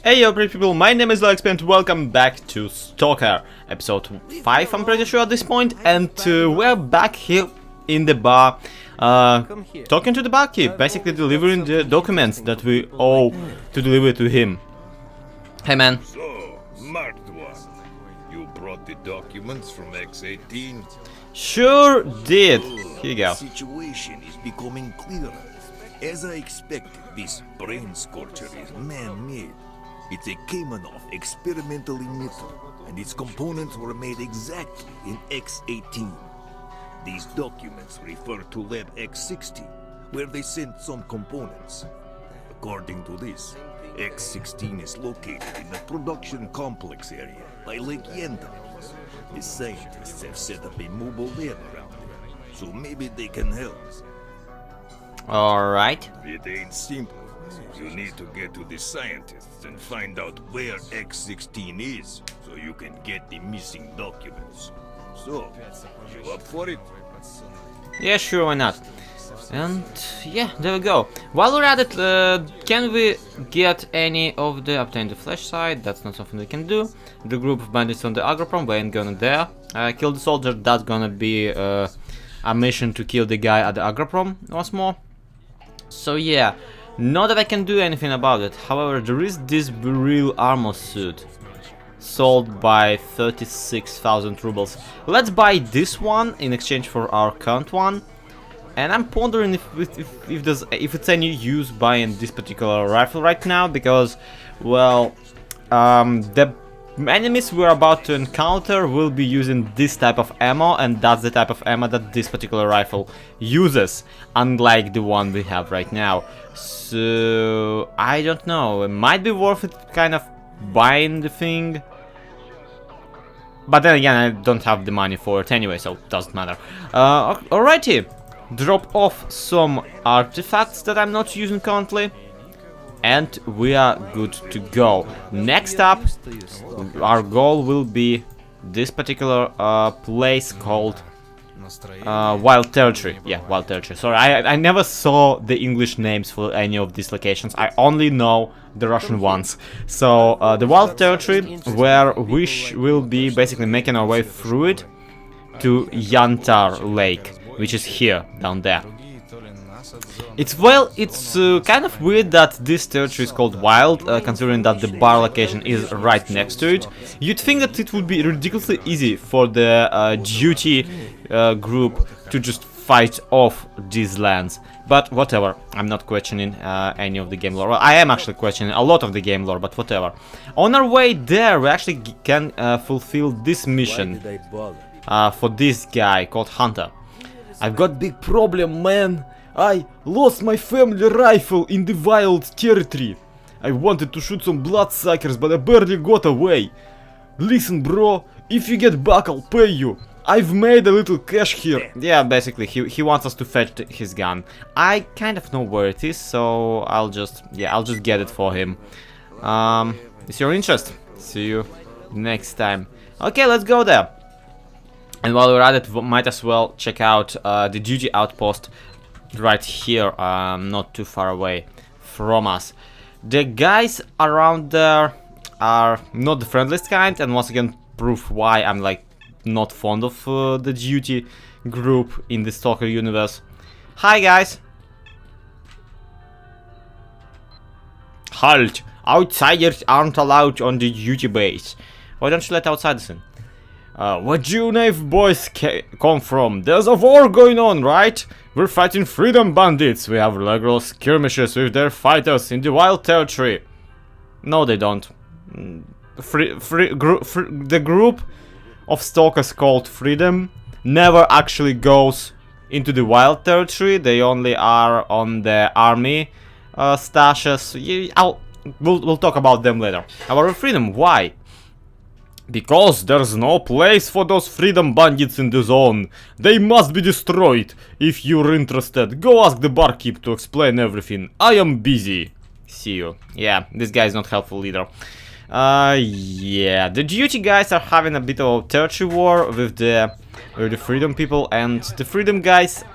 Hey yo pretty people, my name is S.T.A.L.K.E.R and welcome back to Stalker, episode 5 I'm pretty sure at this point, and we're back here in the bar, talking to the barkeep, basically delivering the documents that we owe to deliver to him. Hey man. So, Markedone, you brought the documents from X-18? Sure did. Here you go. The situation is becoming clearer. As I expected, this brain scorcher is man-made. It's a Kamenov experimental emitter, and its components were made exactly in X-18. These documents refer to Lab X-60, where they sent some components. According to this, X-16 is located in the production complex area by Lake Yenda. The scientists have set up a mobile lab around there, so maybe they can help. Alright. It ain't simple. You need to get to the scientists and find out where X-16 is, so you can get the missing documents. So, you up for it? Yeah, sure, why not? And yeah, there we go. While we're at it, can we get any of the obtain the flash side? That's not something we can do. The group of bandits on the agroprom, we ain't gonna there. Kill the soldier, that's gonna be a mission to kill the guy at the agroprom once more. So yeah, not that I can do anything about it. However, there is this real armor suit sold by 36,000 rubles. Let's buy this one in exchange for our current one. And I'm pondering if it's any use buying this particular rifle right now, because, well, the enemies we're about to encounter will be using this type of ammo, and that's the type of ammo that this particular rifle uses, unlike the one we have right now. So I don't know, it might be worth it kind of buying the thing, but then again I don't have the money for it anyway, so it doesn't matter. Alrighty, drop off some artifacts that I'm not using currently, and we are good to go. Next up, our goal will be this particular place called Wild Territory. Yeah, Wild Territory. Sorry, I never saw the English names for any of these locations. I only know the Russian ones. So the Wild Territory, where we will be basically making our way through it to Yantar Lake, which is here, down there. It's kind of weird that this territory is called Wild, considering that the bar location is right next to it. You'd think that it would be ridiculously easy for the duty group to just fight off these lands. But whatever, I'm not questioning any of the game lore. Well, I am actually questioning a lot of the game lore, but whatever. On our way there, we actually can fulfill this mission for this guy called Hunter. I've got big problem, man. I lost my family rifle in the Wild Territory. I wanted to shoot some bloodsuckers, but I barely got away. Listen, bro, if you get back, I'll pay you. I've made a little cash here. Yeah, basically, he wants us to fetch his gun. I kind of know where it is, so I'll just get it for him. It's your interest. See you next time. Okay, let's go there. And while we're at it, we might as well check out the duty outpost right here, not too far away from us. The guys around there are not the friendliest kind, and once again proof why I'm like not fond of the duty group in the Stalker universe. Hi guys. Halt! Outsiders aren't allowed on the duty base. Why don't you let outsiders in? Where do you knave boys come from? There's a war going on, right? We're fighting freedom bandits. We have regular skirmishes with their fighters in the Wild Territory. No, they don't. The group of stalkers called Freedom never actually goes into the Wild Territory. They only are on the army stashes. We'll talk about them later. However, Freedom, why? Because there's no place for those freedom bandits in the zone. They must be destroyed. If you're interested, go ask the barkeep to explain everything. I am busy. See you. Yeah, this guy is not helpful either. Yeah, the duty guys are having a bit of a territory war with the freedom people, and the freedom guys,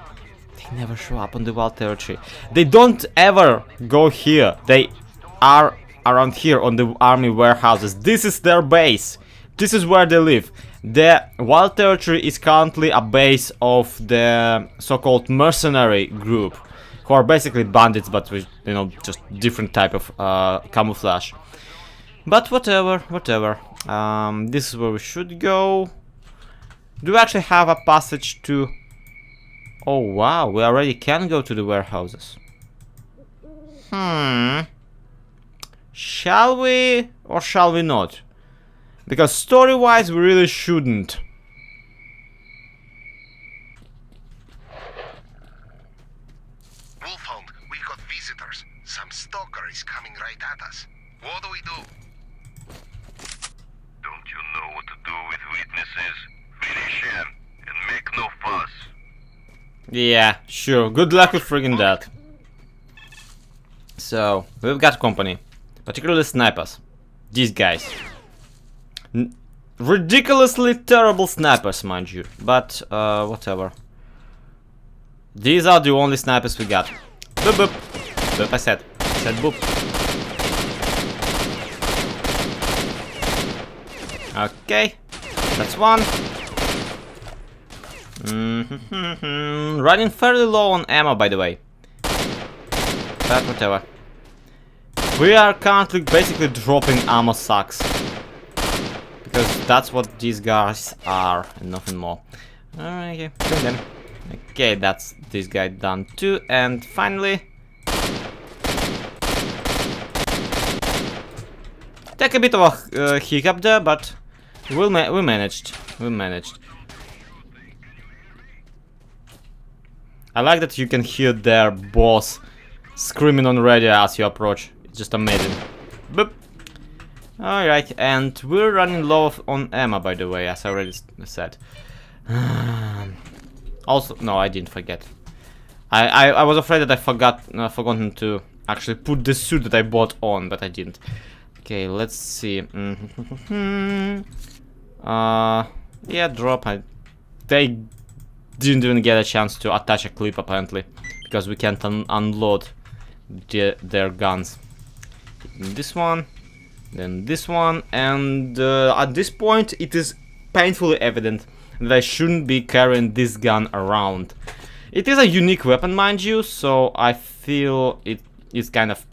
they never show up on the Wild Territory. They don't ever go here. They are around here on the army warehouses. This is their base. This is where they live. The Wild Territory is currently a base of the so-called mercenary group, who are basically bandits, but with, you know, just different type of camouflage. But whatever, whatever. This is where we should go. Do we actually have a passage to... Oh wow, we already can go to the warehouses. Shall we or shall we not? Because story-wise we really shouldn't. Wolfhound, we've got visitors. Some stalker is coming right at us. What do we do? Don't you know what to do with witnesses? Finish him and make no fuss. Yeah, sure. Good luck with friggin' that. So, we've got company. Particularly snipers. These guys. Ridiculously terrible snipers, mind you. But, whatever. These are the only snipers we got. Boop boop. Boop, I said. Said boop. Okay. That's one. Running fairly low on ammo, by the way. But whatever. We are currently basically dropping ammo sacks. Because that's what these guys are, and nothing more. Alright, okay, kill them. Okay, that's this guy done too. And finally... Take a bit of a hiccup there, but we managed. We managed. I like that you can hear their boss screaming on radio as you approach. It's just amazing. Boop. Alright, and we're running low on ammo, by the way, as I already said. Also, no, I didn't forget. I was afraid that I forgotten to actually put the suit that I bought on, but I didn't. Okay, let's see. Yeah, drop. They didn't even get a chance to attach a clip, apparently, because we can't unload their guns. This one, then this one, and at this point it is painfully evident that I shouldn't be carrying this gun around. It is a unique weapon, mind you, so I feel it is kind of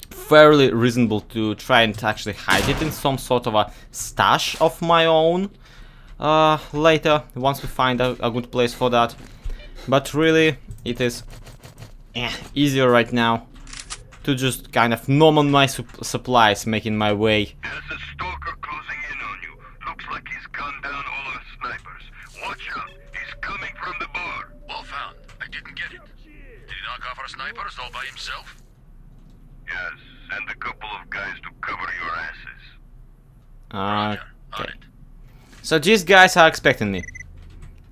fairly reasonable to try and actually hide it in some sort of a stash of my own later, once we find a good place for that. But really, it is easier right now to just kind of normal my supplies, making my way. There's a stalker closing in on you. Looks like he's gunned down all our snipers. Watch out, he's coming from the bar. Wolfhound, I didn't get it. Did he knock off our snipers all by himself? Yes, send a couple of guys to cover your asses. On Okay. it. So these guys are expecting me.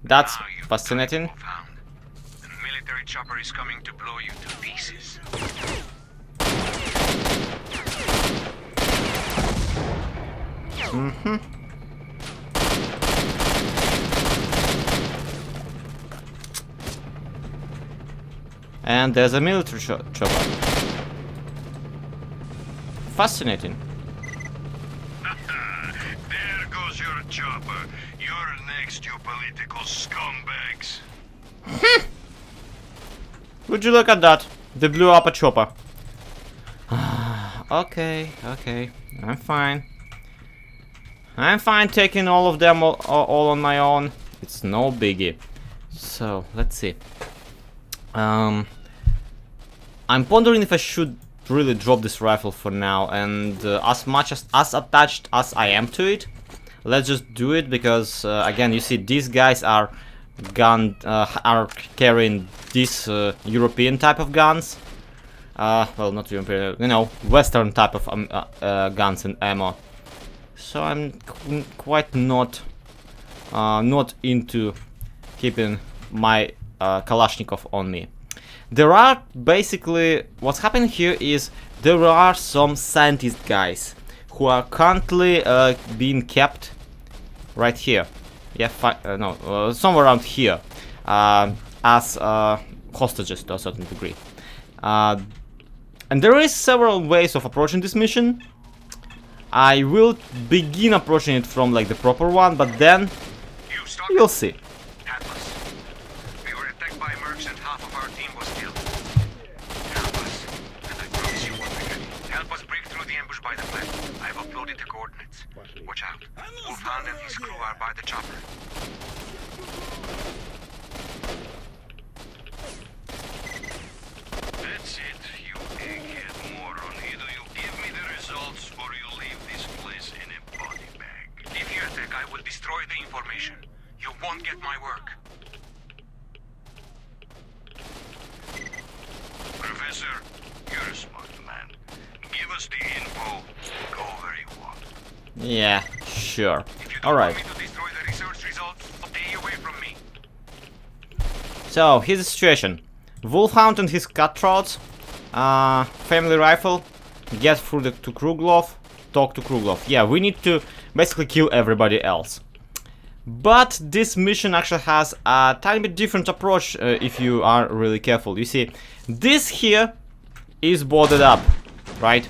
That's Now you've fascinating. done it, Wolfhound. The military chopper is coming to blow you to pieces. And there's a military chopper. Fascinating. There goes your chopper. You're next, you political scumbags. Would you look at that? They blew up a chopper. Okay, okay. I'm fine. I'm fine taking all of them all on my own. It's no biggie. So, let's see. I'm pondering if I should really drop this rifle for now, and as much as attached as I am to it, let's just do it, because again, you see, these guys are carrying this European type of guns. Well, not European, you know, Western type of guns and ammo. So I'm quite not into keeping my Kalashnikov on me. There are basically, what's happening here is there are some scientist guys who are currently being kept right here. Yeah, no, somewhere around here, as hostages to a certain degree. And there is several ways of approaching this mission. I will begin approaching it from like the proper one, but then You Stalker. you'll see. Atlas. We were attacked by mercs and half of our team was killed. Help us. And I promise you one thing. Help us break through the ambush by the flag. I've uploaded the coordinates. Watch out. Wolfhound and his crew are by the chopper. That's it, you egghead moron. Either you give me the results or you leave this place in a body bag. If you attack, I will destroy the information. You won't get my work. Professor, you're a smart man. Give us the info. Go where you want. Yeah, sure. If you don't Alright. want me to destroy the research results, stay away from me. So, here's the situation. Wolfhound and his cutthroats, family rifle, get through to Kruglov, talk to Kruglov. Yeah, we need to basically kill everybody else. But this mission actually has a tiny bit different approach if you are really careful. You see, this here is boarded up, right?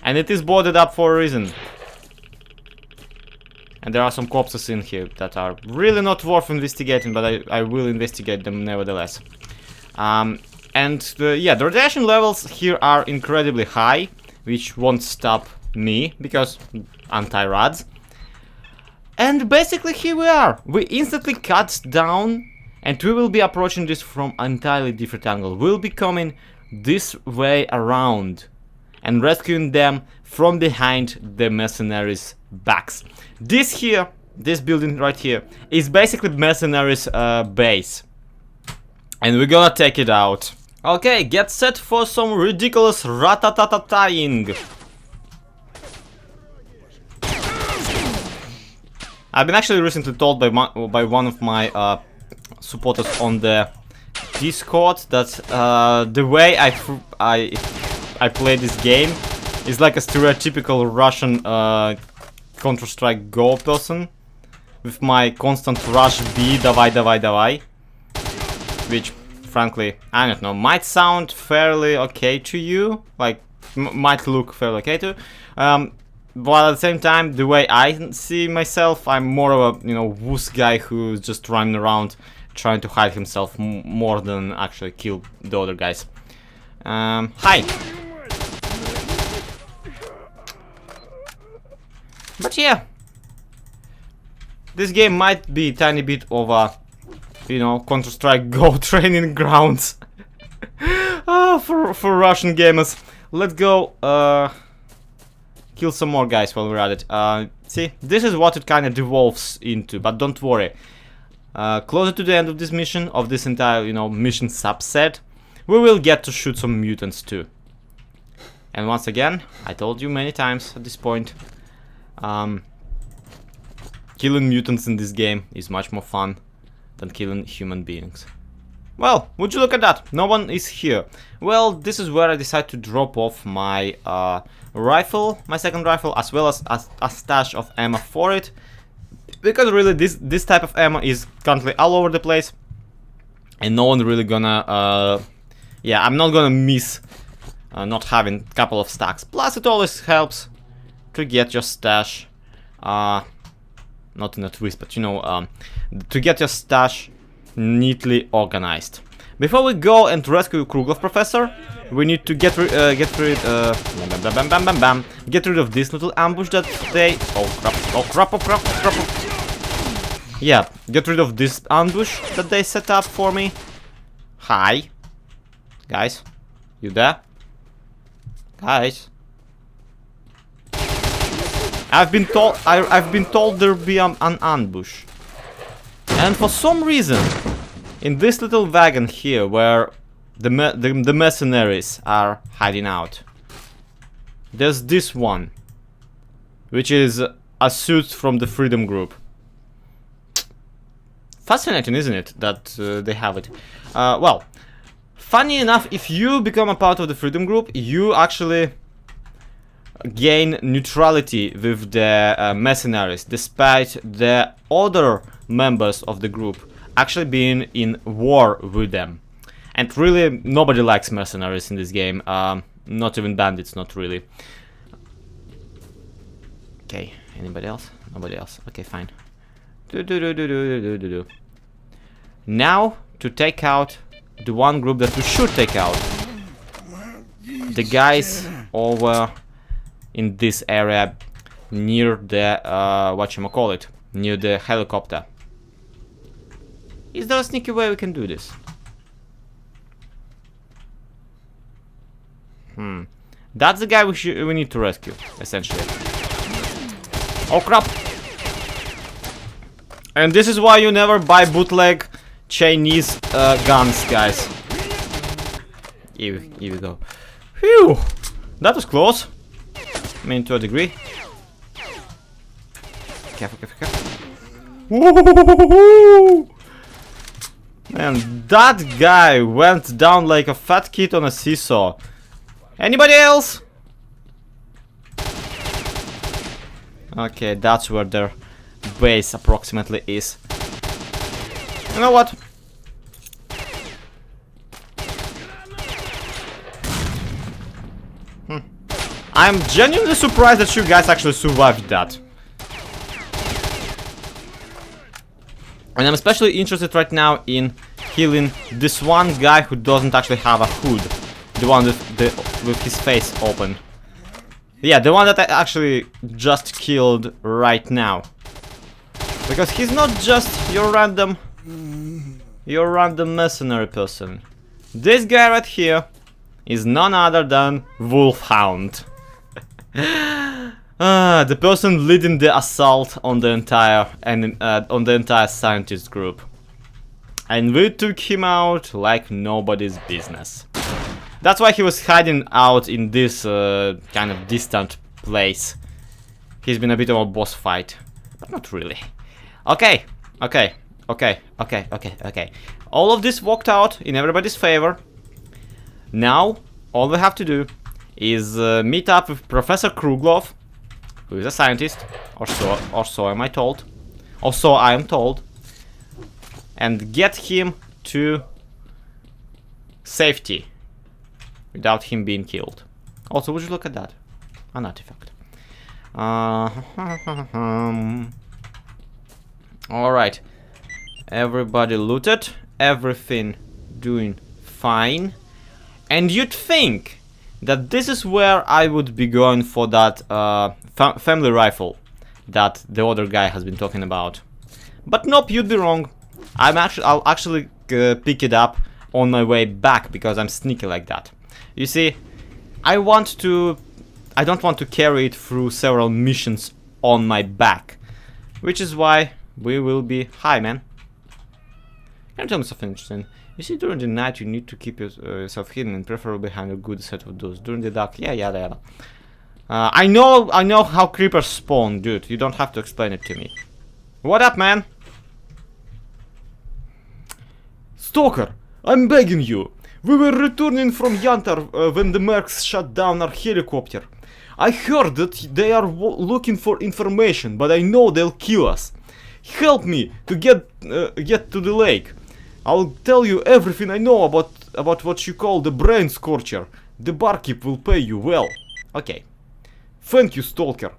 And it is boarded up for a reason. And there are some corpses in here that are really not worth investigating, but I will investigate them nevertheless. Yeah, the radiation levels here are incredibly high, which won't stop me, because anti-rads. And basically here we are. We instantly cut down, and we will be approaching this from an entirely different angle. We'll be coming this way around and rescuing them from behind the mercenaries' backs. This here, this building right here, is basically mercenaries' base. And we're gonna take it out. Okay, get set for some ridiculous ratatataing. I've been actually recently told by one of my supporters on the Discord that the way I play this game is like a stereotypical Russian Counter-Strike Go person with my constant rush B, davai, davai, davai, which frankly, I don't know, might sound fairly okay to you, like might look fairly okay to you. But at the same time, the way I see myself, I'm more of a, you know, wuss guy who's just running around trying to hide himself more than actually kill the other guys. Hi! But yeah, this game might be a tiny bit of a, you know, Counter-Strike Go training grounds for Russian gamers. Let's go, kill some more guys while we're at it. See, this is what it kind of devolves into, but don't worry. Closer to the end of this mission, of this entire, you know, mission subset, we will get to shoot some mutants too. And once again, I told you many times at this point, killing mutants in this game is much more fun than killing human beings. Well, would you look at that? No one is here. Well, this is where I decide to drop off my rifle, my second rifle, as well as a stash of ammo for it. Because really, this type of ammo is currently all over the place, and no one really gonna, yeah, I'm not gonna miss not having a couple of stacks. Plus, it always helps to get your stash, not in a twist, but you know, to get your stash neatly organized. Before we go and rescue Kruglov Professor, we need to get rid of this little ambush that they... Oh crap. Yeah, get rid of this ambush that they set up for me. Hi. Guys, you there? Guys. I've been told there'll be an ambush. And for some reason, in this little wagon here, where the mercenaries are hiding out, there's this one, which is a suit from the Freedom Group. Fascinating, isn't it, that they have it? Well, funny enough, if you become a part of the Freedom Group, you actually gain neutrality with the mercenaries, despite the other members of the group actually being in war with them. And really, nobody likes mercenaries in this game. Not even bandits, not really. Okay, anybody else? Nobody else. Okay, fine. Now, to take out the one group that we should take out. The guys over in this area near the, whatchamacallit, near the helicopter. Is there a sneaky way we can do this? That's the guy we need to rescue, essentially. Oh crap! And this is why you never buy bootleg Chinese guns, guys. Here we go. Phew! That was close. I mean, to a degree. Careful, careful, careful. Woohoo! Man, that guy went down like a fat kid on a seesaw. Anybody else? Okay, that's where their base approximately is. You know what? I'm genuinely surprised that you guys actually survived that. And I'm especially interested right now in killing this one guy who doesn't actually have a hood. The one with his face open. Yeah, the one that I actually just killed right now. Because he's not just your random mercenary person. This guy right here is none other than Wolfhound. The person leading the assault on the entire scientist group. And we took him out like nobody's business. That's why he was hiding out in this kind of distant place. He's been a bit of a boss fight, but not really. Okay. All of this worked out in everybody's favor. Now, all we have to do is meet up with Professor Kruglov, who is a scientist, or so am I told. Or so I am told. And get him to safety without him being killed. Also, would you look at that? An artifact. Alright. Everybody looted. Everything doing fine. And you'd think that this is where I would be going for that family rifle that the other guy has been talking about. But nope, you'd be wrong. I'll actually pick it up on my way back because I'm sneaky like that. You see, I don't want to carry it through several missions on my back, which is why we will be. Hi, man. Can you tell me something interesting? You see, during the night you need to keep yourself hidden and preferably behind a good set of doors. During the dark, yeah. I know how creepers spawn, dude. You don't have to explain it to me. What up, man? Stalker, I'm begging you. We were returning from Yantar when the mercs shut down our helicopter. I heard that they are looking for information, but I know they'll kill us. Help me to get to the lake. I'll tell you everything I know about what you call the brain scorcher. The barkeep will pay you well. Okay. Thank you, Stalker.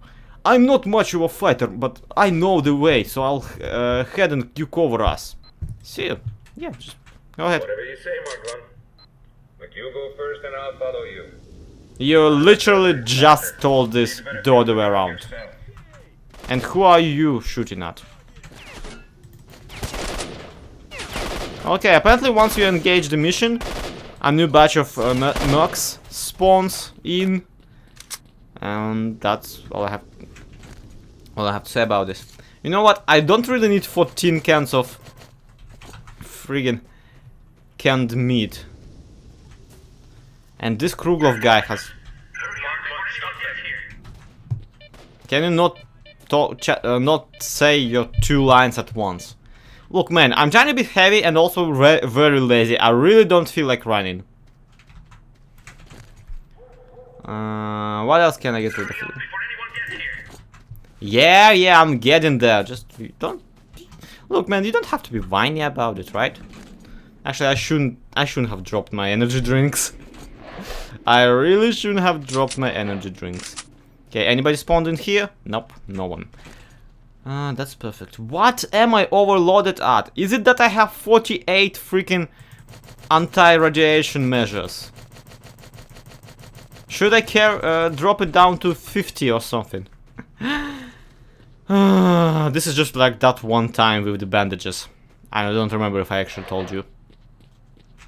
I'm not much of a fighter, but I know the way, so I'll head and you cover us. See you. Yeah, just go ahead. Whatever you say, Marekdon. But you go first and I'll follow you. You literally just told this the other way around. And who are you shooting at? Okay, apparently once you engage the mission, a new batch of mercs spawns in. And that's all I have to say about this. You know what? I don't really need 14 cans of friggin' canned meat. And this Kruglov guy has... Can you not say your two lines at once? Look, man, I'm trying to be heavy and also very lazy. I really don't feel like running. What else can I get rid of? Yeah, I'm getting there. Just don't... Look, man, you don't have to be whiny about it, right? Actually, I shouldn't have dropped my energy drinks. I really shouldn't have dropped my energy drinks. Okay, anybody spawned in here? Nope, no one. That's perfect. What am I overloaded at? Is it that I have 48 freaking anti-radiation measures? Should I drop it down to 50 or something? This is just like that one time with the bandages. I don't remember if I actually told you.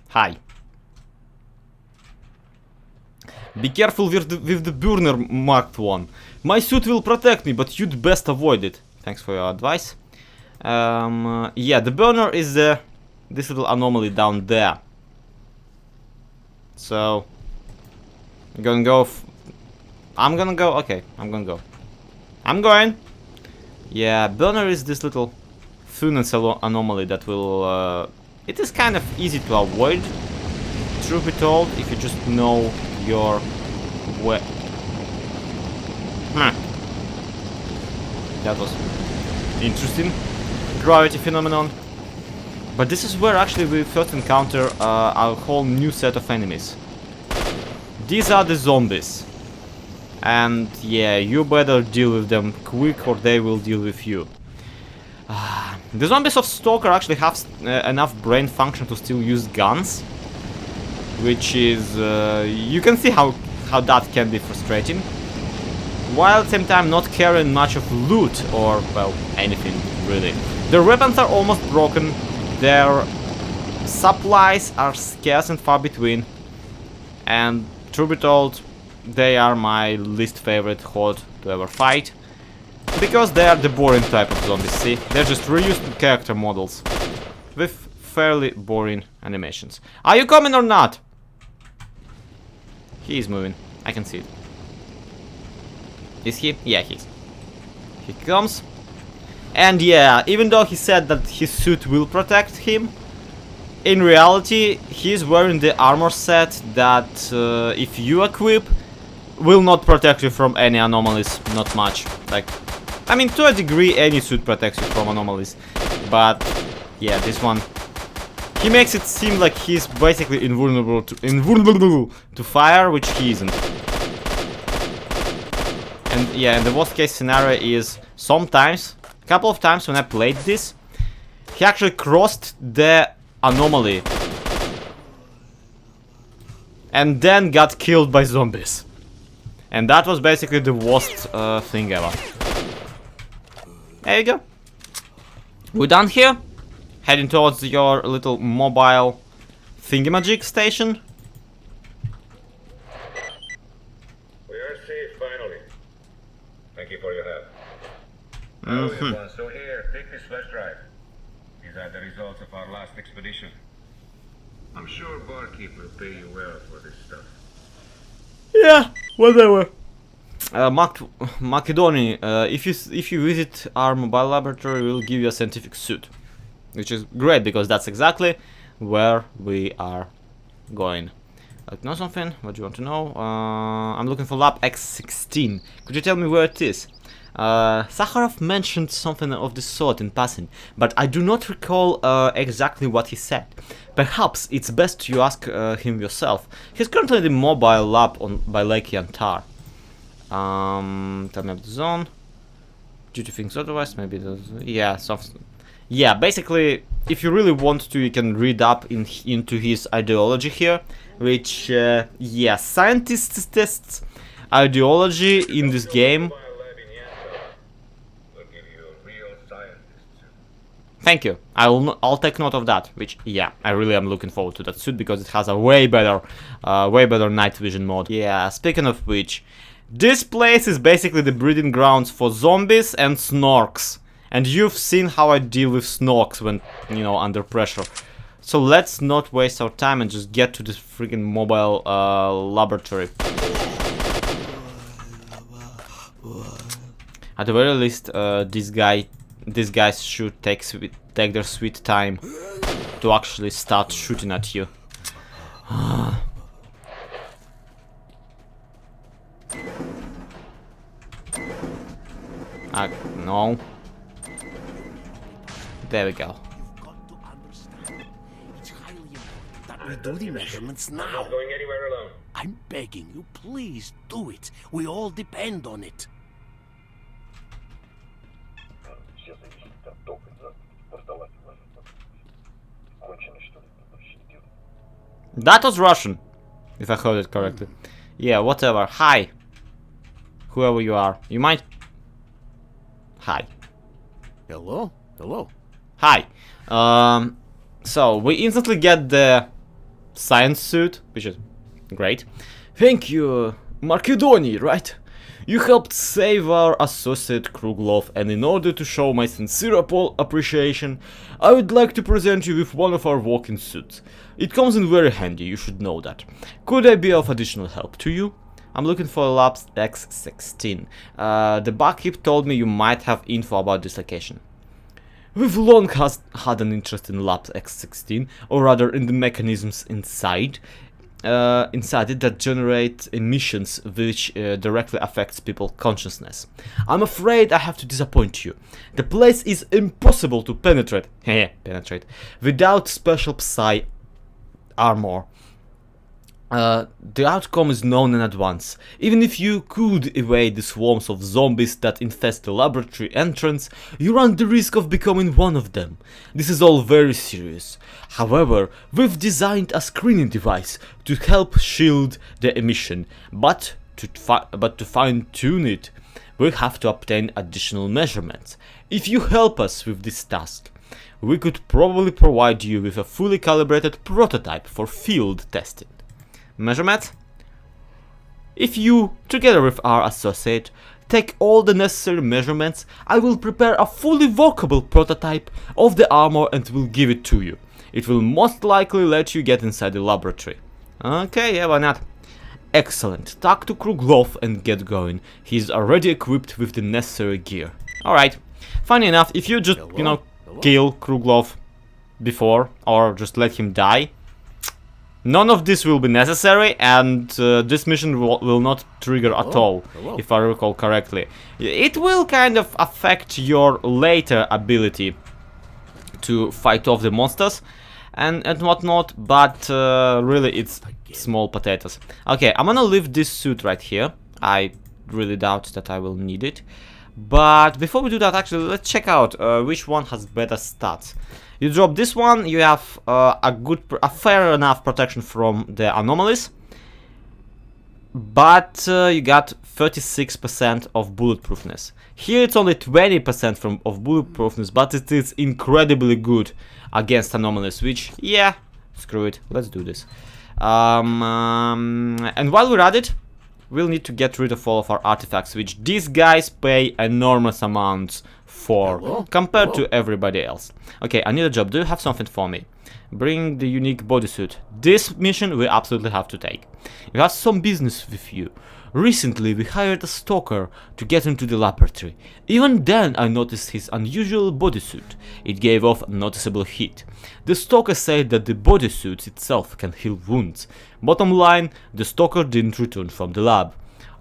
Hi. Be careful with the burner, Markedone. My suit will protect me, but you'd best avoid it. Thanks for your advice. Yeah, the burner is this little anomaly down there. So I'm gonna go. I'm gonna go. Okay, I'm gonna go. I'm going. Yeah, burner is this little funness anomaly that will. It is kind of easy to avoid. Truth be told, if you just know your way. That was interesting. Gravity phenomenon. But this is where actually we first encounter a whole new set of enemies. These are the zombies. And yeah, you better deal with them quick or they will deal with you. The zombies of Stalker actually have enough brain function to still use guns. Which is... you can see how that can be frustrating. While at the same time not carrying much of loot or, well, anything really. Their weapons are almost broken. Their supplies are scarce and far between. And truth be told, they are my least favorite horde to ever fight. Because they are the boring type of zombies, see? They're just reused character models. With fairly boring animations. Are you coming or not? He is moving. I can see it. Is he? Yeah, he is. He comes. And yeah, even though he said that his suit will protect him, in reality, he's wearing the armor set that, if you equip, will not protect you from any anomalies. Not much. Like, I mean, to a degree, any suit protects you from anomalies. But, yeah, this one... He makes it seem like he's basically invulnerable to fire, which he isn't. And yeah, and the worst case scenario is sometimes, a couple of times when I played this, he actually crossed the anomaly and then got killed by zombies. And that was basically the worst thing ever. There you go. We're done here. Heading towards your little mobile thingamajig station. We are safe finally. Thank you for your help. So here, take this flash drive. These are the results of our last expedition. I'm sure Barkeep will pay you well for this stuff. Yeah, whatever. Marekdon, if you visit our mobile laboratory, we'll give you a scientific suit. Which is great, because that's exactly where we are going. Like, know something? What do you want to know? I'm looking for lab X16. Could you tell me where it is? Sakharov mentioned something of this sort in passing, but I do not recall exactly what he said. Perhaps it's best you ask him yourself. He's currently in the mobile lab by S.T.A.L.K.E.R. Tell me about the zone. Due to things otherwise, maybe there's... Yeah, something. Yeah, basically, if you really want to, you can read up into his ideology here, which, yeah, scientists test ideology in this game. Thank you. I'll take note of that. Which, yeah, I really am looking forward to that suit because it has a way better night vision mode. Yeah, speaking of which, this place is basically the breeding grounds for zombies and snorks. And you've seen how I deal with snorks when, you know, under pressure. So let's not waste our time and just get to this freaking mobile laboratory. At the very least, these guys should take their sweet time to actually start shooting at you. No. There we go. We do the measurements now. Not going anywhere alone. I'm begging you, please do it. We all depend on it. Все зависит от доказа. Раздавать возможность. Кончено, что ли, просчитывать. That was Russian, if I heard it correctly. Yeah, whatever. Hi. Whoever you are. You might... Hi. Hello? Hello? Hi. So, we instantly get the science suit, which is great. Thank you, Markedone, right? You helped save our associate Kruglov, and in order to show my sincere appreciation, I would like to present you with one of our walking suits. It comes in very handy, you should know that. Could I be of additional help to you? I'm looking for a Labs X16. The barkeep told me you might have info about this location. We've long had an interest in Labs X16, or rather in the mechanisms inside it that generate emissions which directly affects people's consciousness. I'm afraid I have to disappoint you. The place is impossible to penetrate without special psi armor. The outcome is known in advance. Even if you could evade the swarms of zombies that infest the laboratory entrance, you run the risk of becoming one of them. This is all very serious. However, we've designed a screening device to help shield the emission, but to fine-tune it, we have to obtain additional measurements. If you help us with this task, we could probably provide you with a fully calibrated prototype for field testing. Measurements? If you, together with our associate, take all the necessary measurements, I will prepare a fully workable prototype of the armor and will give it to you. It will most likely let you get inside the laboratory. Okay, yeah, why not? Excellent. Talk to Kruglov and get going. He's already equipped with the necessary gear. Alright. Funny enough, if you just, you know, kill Kruglov before, or just let him die, none of this will be necessary, and this mission will not trigger at all, if I recall correctly. It will kind of affect your later ability to fight off the monsters and whatnot, but really it's small potatoes. Okay, I'm gonna leave this suit right here. I really doubt that I will need it. But before we do that, actually, let's check out which one has better stats. You drop this one, you have a fair enough protection from the anomalies, but you got 36% of bulletproofness. Here it's only 20% of bulletproofness, but it is incredibly good against anomalies, which, yeah, screw it, let's do this. And while we're at it, we'll need to get rid of all of our artifacts, which these guys pay enormous amounts for, compared to everybody else. Okay, I need a job. Do you have something for me? Bring the unique bodysuit. This mission we absolutely have to take. We have some business with you. Recently we hired a Stalker to get into the laboratory. Even then I noticed his unusual bodysuit. It gave off a noticeable heat. The Stalker said that the bodysuit itself can heal wounds. Bottom line, the Stalker didn't return from the lab.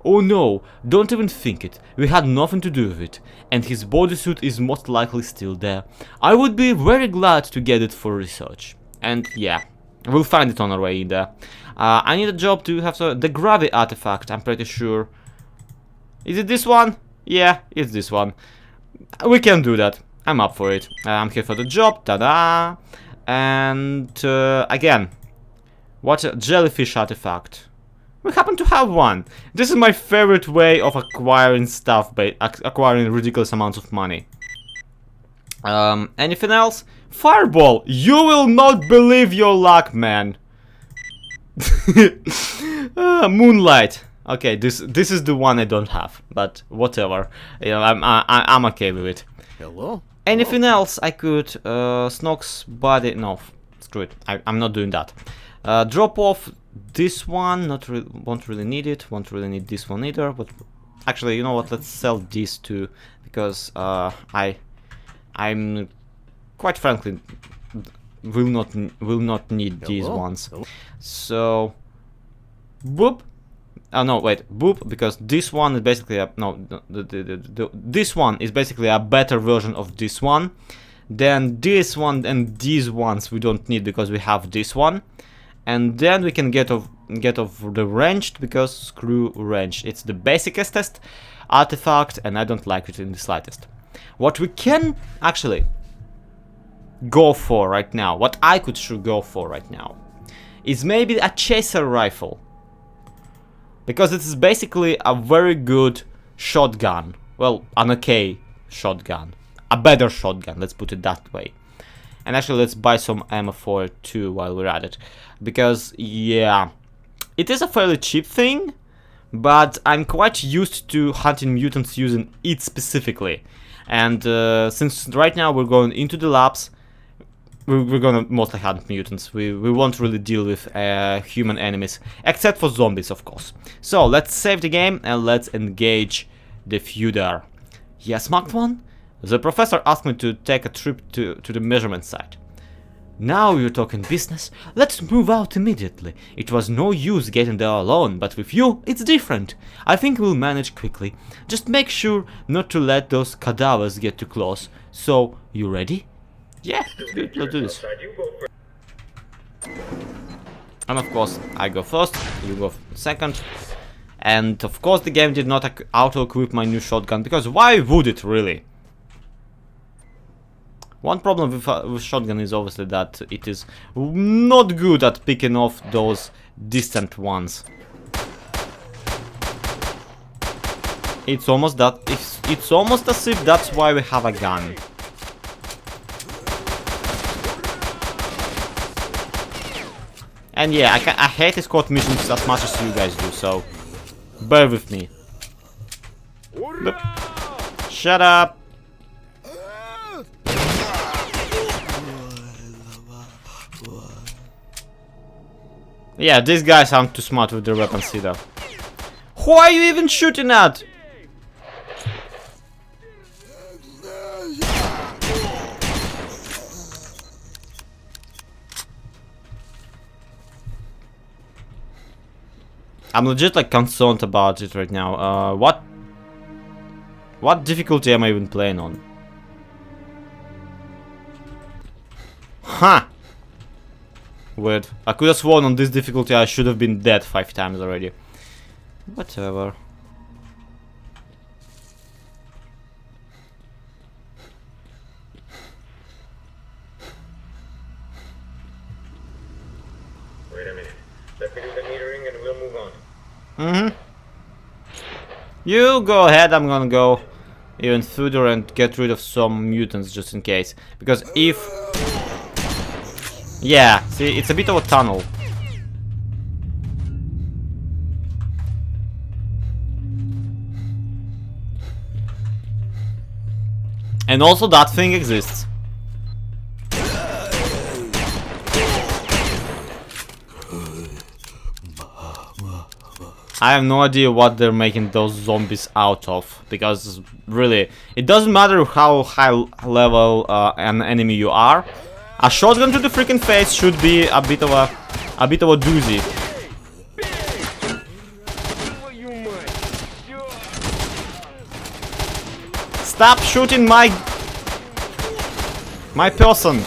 Oh no, don't even think it, we had nothing to do with it, and his bodysuit is most likely still there. I would be very glad to get it for research. And yeah, we'll find it on our way in there. I need a job to have the gravity artifact, I'm pretty sure. Is it this one? Yeah, it's this one. We can do that, I'm up for it. I'm here for the job, ta-da! And again, what a jellyfish artifact. We happen to have one. This is my favorite way of acquiring stuff, by acquiring ridiculous amounts of money. Anything else? Fireball! You will not believe your luck, man. Moonlight. Okay, this is the one I don't have, but whatever. You know, I'm okay with it. Hello? Anything else I could? Snock's body. No, screw it. I'm not doing that. Drop off this one. Won't really need it. Won't really need this one either. But actually, you know what? Let's sell these two because I'm quite frankly will not need these ones. So boop. Oh no, wait, boop, because this one is basically a this one is basically a better version of this one. Then this one and these ones we don't need because we have this one. And then we can get get off the ranged, because screw ranged. It's the basicest artifact and I don't like it in the slightest. What we can actually go for right now, what I could sure go for right now, is maybe a chaser rifle. Because it is basically a very good shotgun. Well, an okay shotgun. A better shotgun, let's put it that way. And actually, let's buy some ammo for it too while we're at it. Because, yeah, it is a fairly cheap thing, but I'm quite used to hunting mutants using it specifically. And since right now we're going into the labs, we're gonna mostly hunt mutants. We won't really deal with human enemies, except for zombies, of course. So let's save the game and let's engage the feuder. Yes, Markedone? The professor asked me to take a trip to the measurement site. Now you're talking business. Let's move out immediately. It was no use getting there alone, but with you, it's different. I think we'll manage quickly. Just make sure not to let those cadavers get too close. So, you ready? Yeah, good, let's do this. And of course, I go first, you go second. And of course the game did not auto-equip my new shotgun, because why would it really? One problem with shotgun is obviously that it is not good at picking off those distant ones. It's almost that, it's almost as if that's why we have a gun. And yeah, I hate escort missions as much as you guys do, so bear with me. Shut up! Yeah, these guys aren't too smart with their weapons either. Who are you even shooting at? I'm legit like concerned about it right now. What difficulty am I even playing on? Huh. Weird. I could have sworn on this difficulty I should have been dead 5 times already. Whatever. Wait a minute. Let me do the metering and we'll move on. You go ahead, I'm gonna go even further and get rid of some mutants just in case. Because if... yeah, see, it's a bit of a tunnel. And also that thing exists. I have no idea what they're making those zombies out of, because really, it doesn't matter how high level an enemy you are. A shotgun to the freaking face should be a bit of a doozy. Stop shooting my person.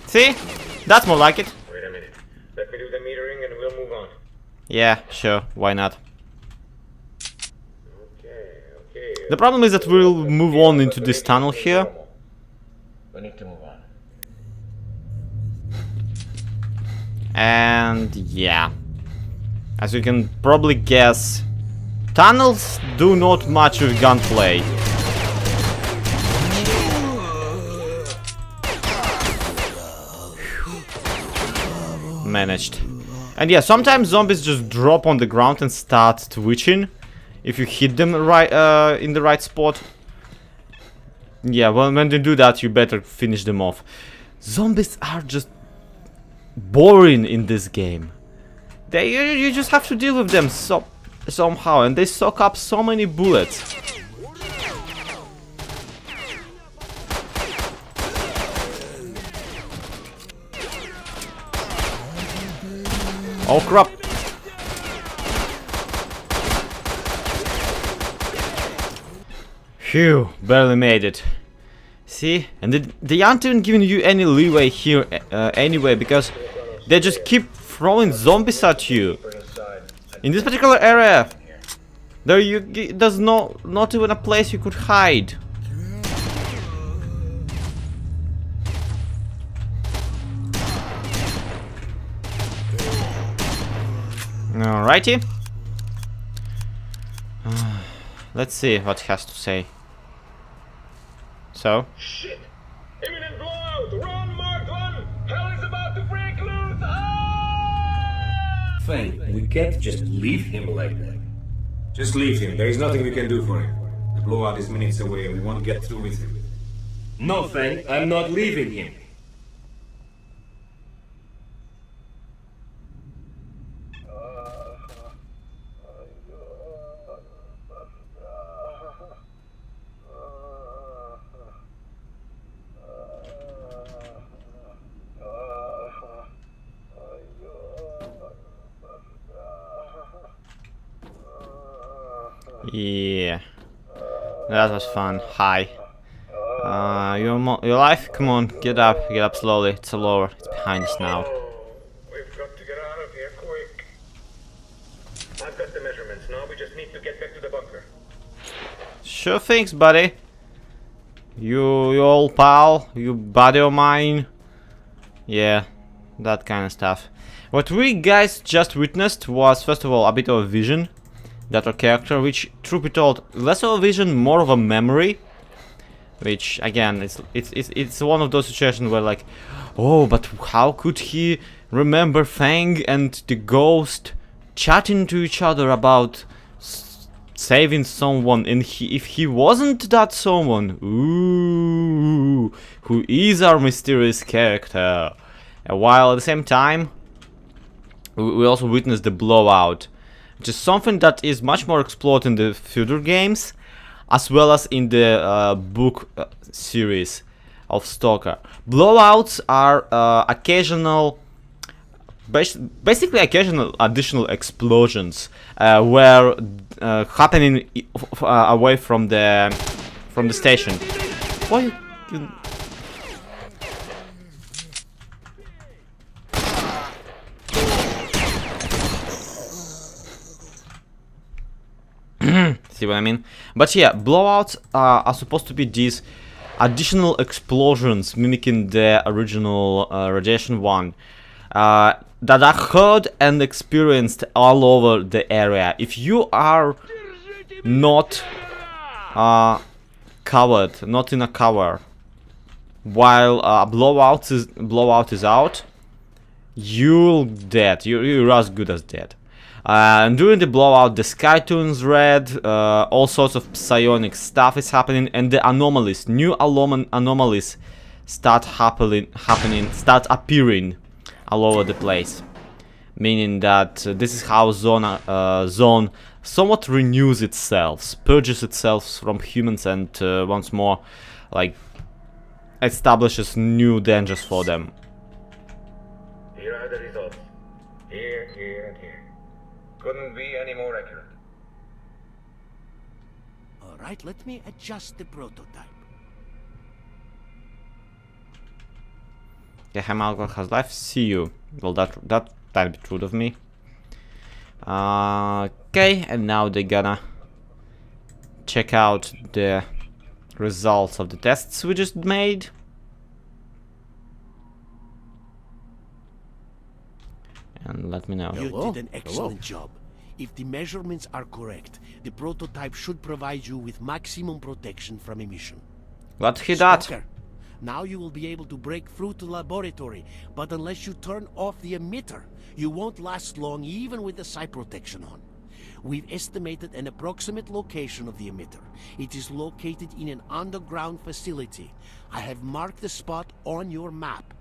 See? That's more like it. Wait a minute. Let me do the metering and we'll move on. Yeah, sure, why not? Okay. The problem is that we'll move on into this tunnel here. We need to move on. And yeah. As you can probably guess, tunnels do not match with gunplay. Managed. And yeah, sometimes zombies just drop on the ground and start twitching if you hit them right in the right spot. Yeah, well, when they do that, you better finish them off. Zombies are just boring in this game. You just have to deal with them somehow, and they soak up so many bullets. Oh crap! Phew, barely made it. See? And they aren't even giving you any leeway here anyway, because they just keep throwing zombies at you. In this particular area, there's not even a place you could hide. Alrighty. Let's see what he has to say. So. Shit! Imminent blowout! Run, Markedone! Hell is about to break loose! Ah! Fang, we can't just leave him like that. Just leave him. There is nothing we can do for him. The blowout is minutes away and we won't get through with him. No, Fang, I'm not leaving him. Yeah, that was fun. Hi. Your life? Come on, get up slowly. It's a lower. It's behind us now. We've got to get out of here quick. I've got the measurements. Now we just need to get back to the bunker. Sure things, buddy. You old pal, you buddy of mine. Yeah, that kind of stuff. What we guys just witnessed was, first of all, a bit of a vision. That our character, which, truth be told, less of a vision, more of a memory. Which, again, it's one of those situations where, like, oh, but how could he remember Fang and the ghost chatting to each other about saving someone? And if he wasn't that someone, ooh, who is our mysterious character? While at the same time, we also witnessed the blowout. Which is something that is much more explored in the future games, as well as in the book series of Stalker. Blowouts are occasional, basically occasional additional explosions, where happening away from the station. Why? See what I mean? But yeah, blowouts are supposed to be these additional explosions mimicking the original radiation one that are heard and experienced all over the area. If you are not covered, not in a cover, while blowout is out, you're dead. You're as good as dead. And during the blowout, the sky turns red, all sorts of psionic stuff is happening, and the anomalies, new anomalies start start appearing all over the place. Meaning that this is how Zone somewhat renews itself, purges itself from humans, and once more, like, establishes new dangers for them. Here are the results. Here, here, and here. Couldn't be any more accurate. Alright, let me adjust the prototype. Yeah, Malcolm has life. See you. Well, that might be true of me. Okay, and now they're gonna check out the results of the tests we just made. And let me know. You did an excellent job. If the measurements are correct, the prototype should provide you with maximum protection from emission. What he that? Stalker, now you will be able to break through to the laboratory, but unless you turn off the emitter, you won't last long even with the side protection on. We've estimated an approximate location of the emitter. It is located in an underground facility. I have marked the spot on your map.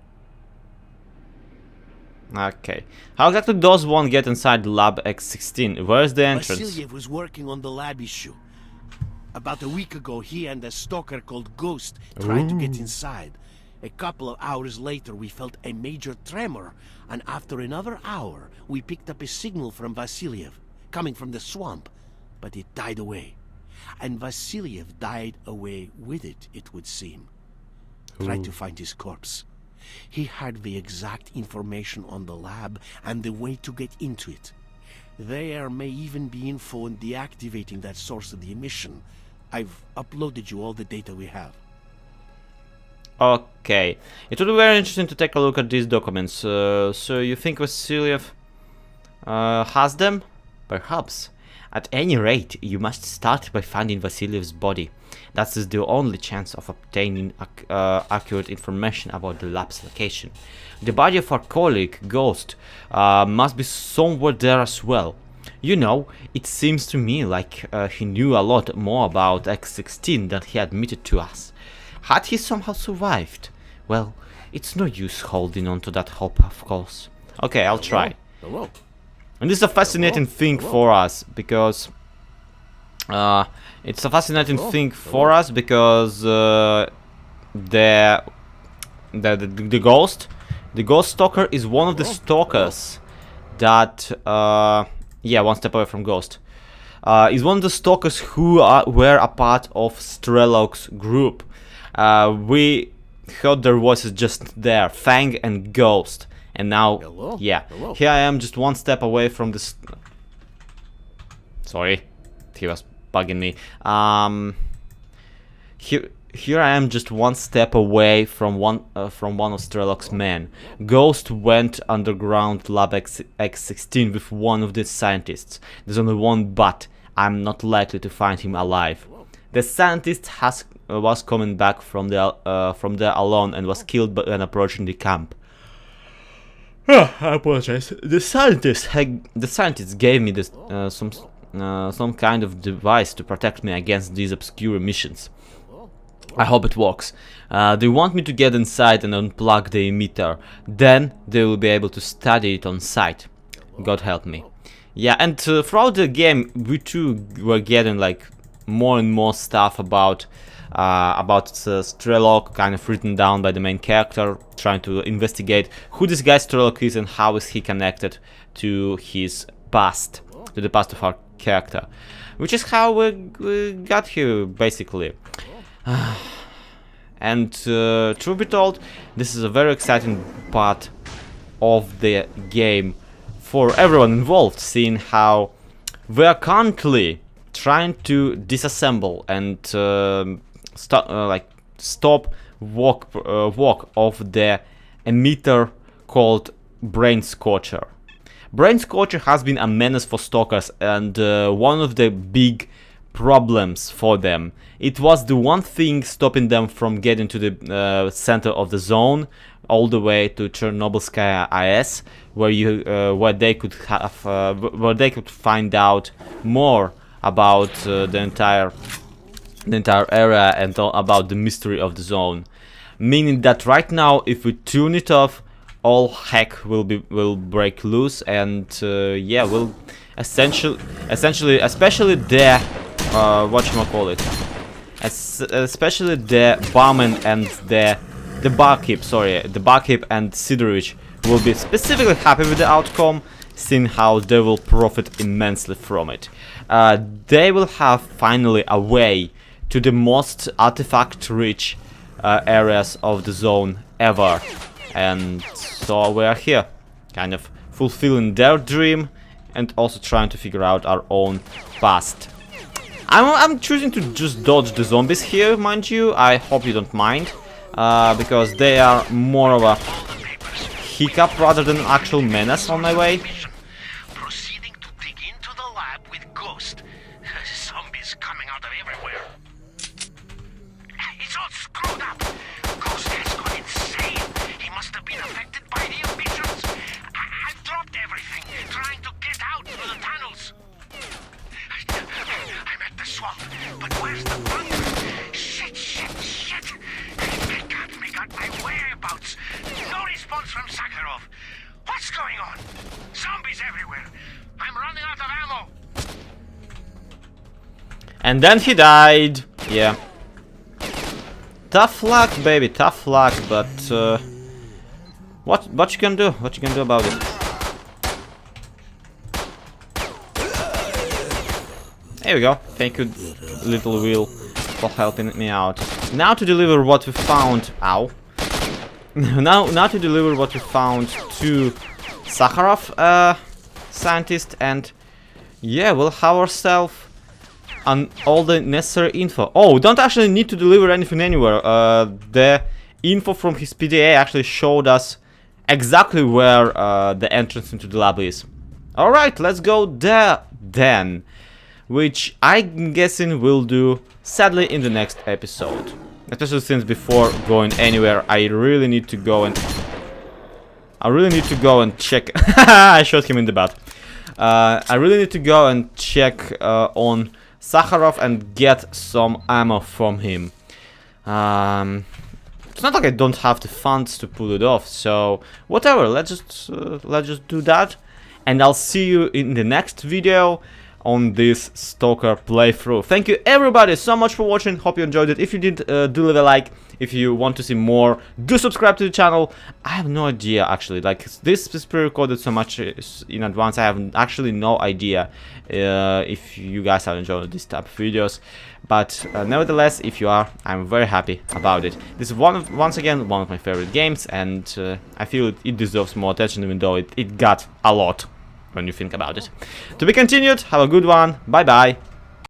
Okay. How exactly does one get inside Lab X16? Where's the entrance? Vasiliev was working on the lab issue. About a week ago, he and a stalker called Ghost tried to get inside. A couple of hours later, we felt a major tremor, and after another hour, we picked up a signal from Vasiliev, coming from the swamp, but it died away. And Vasiliev died away with it, it would seem. tried to find his corpse. He had the exact information on the lab and the way to get into it. There may even be info on deactivating that source of the emission. I've uploaded you all the data we have. Okay. It would be very interesting to take a look at these documents. So you think Vasilyev has them? Perhaps. At any rate, you must start by finding Vasilyev's body. That is the only chance of obtaining accurate information about the lab's location. The body of our colleague, Ghost, must be somewhere there as well. You know, it seems to me like he knew a lot more about X-16 than he admitted to us. Had he somehow survived? Well, it's no use holding on to that hope, of course. Okay, I'll try. Hello. And this is a fascinating thing for us, because it's a fascinating thing for us because the ghost stalker is one of the stalkers that yeah, one step away from Ghost. Is one of the stalkers who were a part of Strelok's group. We heard their voices just there, Fang and Ghost. And now, yeah, here I am just one step away from this. Sorry, he was bugging me. Here I am just one step away from one of Strelok's men. Ghost went underground lab X-16 with one of the scientists. There's only one but. I'm not likely to find him alive. The scientist was coming back from there alone and was killed when approaching the camp. I apologize. The scientist gave me this some kind of device to protect me against these obscure missions. I hope it works. They want me to get inside and unplug the emitter. Then they will be able to study it on site. God help me. Yeah, and throughout the game, we too were getting like more and more stuff about Strelok, kind of written down by the main character, trying to investigate who this guy Strelok is and how is he connected to his past, to the past of our character, which is how we got here, basically. And truth be told, this is a very exciting part of the game for everyone involved, seeing how we are currently trying to disassemble and stop walk of the emitter called Brain Scorcher. Brain Scorcher has been a menace for stalkers and one of the big problems for them. It was the one thing stopping them from getting to the center of the zone, all the way to Chernobylskaya AES, where they could find out more about the entire area and about the mystery of the zone. Meaning that right now, if we tune it off, all heck will break loose, and yeah, we'll essentially, especially the especially the barman and the barkeep, the barkeep and Sidorovich will be specifically happy with the outcome, seeing how they will profit immensely from it. They will have finally a way to the most artifact-rich areas of the zone ever, and so we are here, kind of fulfilling their dream and also trying to figure out our own past. I'm choosing to just dodge the zombies here, mind you. I hope you don't mind, because they are more of a hiccup rather than an actual menace on my way. Proceeding to dig into the lab with Ghost. Zombies coming out of everywhere. It's all screwed up. Ghost has gone insane. He must have been affected by the emissions. I've dropped everything, trying to get out through the tunnels. I'm at the swamp, but where's the bunker? Shit. They got my whereabouts. No response from Sakharov. What's going on? Zombies everywhere. I'm running out of ammo. And then he died. Yeah. Tough luck, baby, tough luck, but what you can do? What you can do about it? There we go. Thank you, little wheel. for helping me out. Now to deliver what we found. Ow. now to deliver what we found to Sakharov scientist, and yeah, we'll have ourselves on all the necessary info. Oh, don't actually need to deliver anything anywhere. The info from his PDA actually showed us exactly where the entrance into the lab is. Alright, let's go there then, which I'm guessing we'll do sadly in the next episode. Especially since before going anywhere, I really need to go and check. I shot him in the butt. I really need to go and check on Sakharov and get some ammo from him. It's not like I don't have the funds to pull it off, so whatever. Let's just do that, and I'll see you in the next video on this Stalker playthrough. Thank you everybody so much for watching. Hope you enjoyed it. If you did, do leave a like. If you want to see more, do subscribe to the channel. I have no idea actually, like this is pre-recorded so much in advance. I have actually no idea if you guys have enjoyed this type of videos, but nevertheless, if you are, I'm very happy about it. This is once again one of my favorite games, and I feel it deserves more attention, even though it got a lot when you think about it. To be continued. Have a good one. Bye bye.